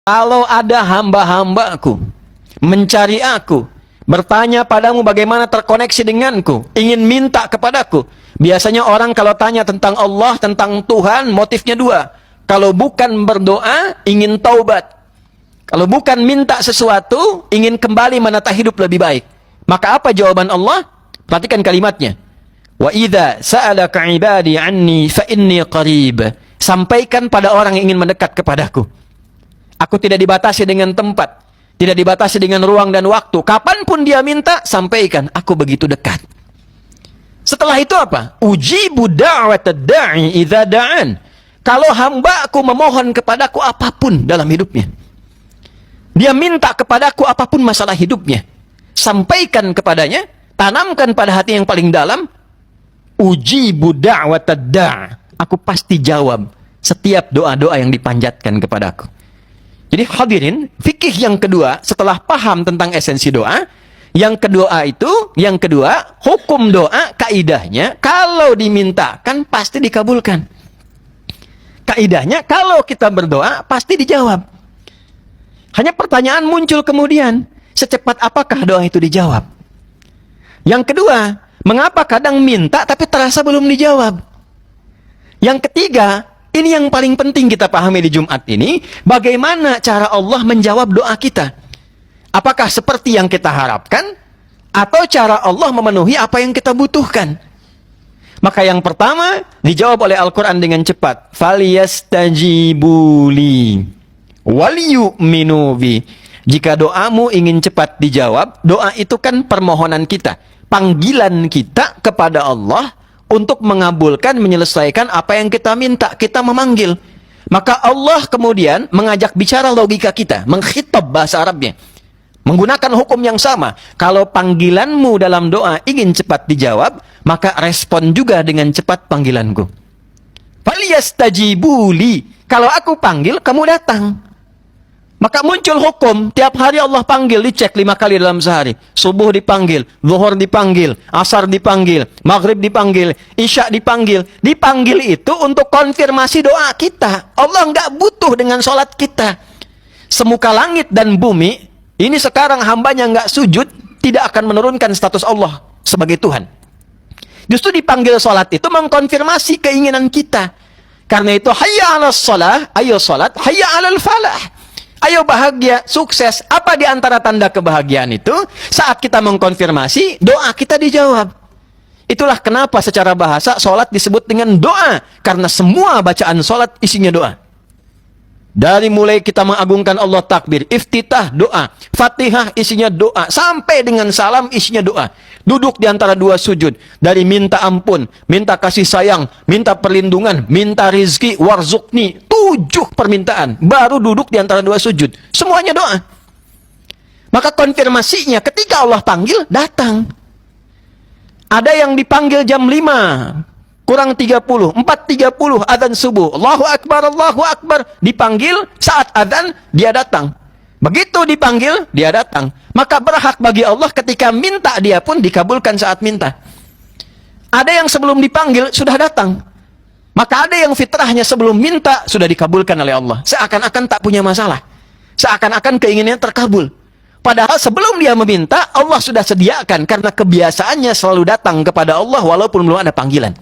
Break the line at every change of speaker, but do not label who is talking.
Kalau ada hamba-hambaku mencari aku, bertanya padamu bagaimana terkoneksi denganku, ingin minta kepadaku. Biasanya orang kalau tanya tentang Allah, tentang Tuhan, motifnya dua. Kalau bukan berdoa, ingin taubat. Kalau bukan minta sesuatu, ingin kembali menata hidup lebih baik. Maka apa jawaban Allah? Perhatikan kalimatnya. Wa idza sa'alaka 'ibadi 'anni fa inni qarib. Sampaikan pada orang yang ingin mendekat kepadaku. Aku tidak dibatasi dengan tempat, tidak dibatasi dengan ruang dan waktu. Kapanpun dia minta, sampaikan. Aku begitu dekat. Setelah itu apa? Ujibu da'watad da'i idza da'an. Kalau hambaku memohon kepadaku apapun dalam hidupnya, dia minta kepadaku apapun masalah hidupnya, sampaikan kepadanya, tanamkan pada hati yang paling dalam, ujibu da'watad da'. Aku pasti jawab setiap doa-doa yang dipanjatkan kepadaku. Jadi hadirin, fikih yang kedua setelah paham tentang esensi doa, yang kedua, hukum doa kaidahnya kalau dimintakan pasti dikabulkan. Kaidahnya kalau kita berdoa pasti dijawab. Hanya pertanyaan muncul kemudian, secepat apakah doa itu dijawab? Yang kedua, mengapa kadang minta tapi terasa belum dijawab? Yang ketiga, ini yang paling penting kita pahami di Jumat ini, bagaimana cara Allah menjawab doa kita. Apakah seperti yang kita harapkan, atau cara Allah memenuhi apa yang kita butuhkan? Maka yang pertama, dijawab oleh Al-Quran dengan cepat. Faliyastajibuli waliyu'minu bi. Jika doamu ingin cepat dijawab, doa itu kan permohonan kita, panggilan kita kepada Allah untuk mengabulkan, menyelesaikan apa yang kita minta. Kita memanggil. Maka Allah kemudian mengajak bicara logika kita, mengkhitab bahasa Arabnya, menggunakan hukum yang sama. Kalau panggilanmu dalam doa ingin cepat dijawab, maka respon juga dengan cepat panggilanku. Faliyastajibuli. Kalau aku panggil, kamu datang. Maka muncul hukum, tiap hari Allah panggil, dicek 5 kali dalam sehari. Subuh dipanggil, zuhur dipanggil, asar dipanggil, maghrib dipanggil, isya dipanggil. Dipanggil itu untuk konfirmasi doa kita. Allah nggak butuh dengan sholat kita. Semuka langit dan bumi, ini sekarang hambanya nggak sujud, tidak akan menurunkan status Allah sebagai Tuhan. Justru dipanggil sholat itu mengkonfirmasi keinginan kita. Karena itu, hayya 'alas shalah, ayo sholat, hayya 'alal falah. Ayo bahagia, sukses. Apa di antara tanda kebahagiaan itu? Saat kita mengkonfirmasi, doa kita dijawab. Itulah kenapa secara bahasa sholat disebut dengan doa. Karena semua bacaan sholat isinya doa. Dari mulai kita mengagungkan Allah, takbir, iftitah, doa, fatihah isinya doa, sampai dengan salam isinya doa. Duduk di antara dua sujud, dari minta ampun, minta kasih sayang, minta perlindungan, minta rizki, warzukni, 7 permintaan, baru duduk di antara dua sujud. Semuanya doa. Maka konfirmasinya ketika Allah panggil, datang. Ada yang dipanggil jam 5 kurang 30, 4.30 adzan subuh. Allahu Akbar, dipanggil saat adzan, dia datang. Begitu dipanggil, dia datang. Maka berhak bagi Allah ketika minta, dia pun dikabulkan saat minta. Ada yang sebelum dipanggil, sudah datang. Maka ada yang fitrahnya sebelum minta, sudah dikabulkan oleh Allah. Seakan-akan tak punya masalah. Seakan-akan keinginannya terkabul. Padahal sebelum dia meminta, Allah sudah sediakan. Karena kebiasaannya selalu datang kepada Allah walaupun belum ada panggilan.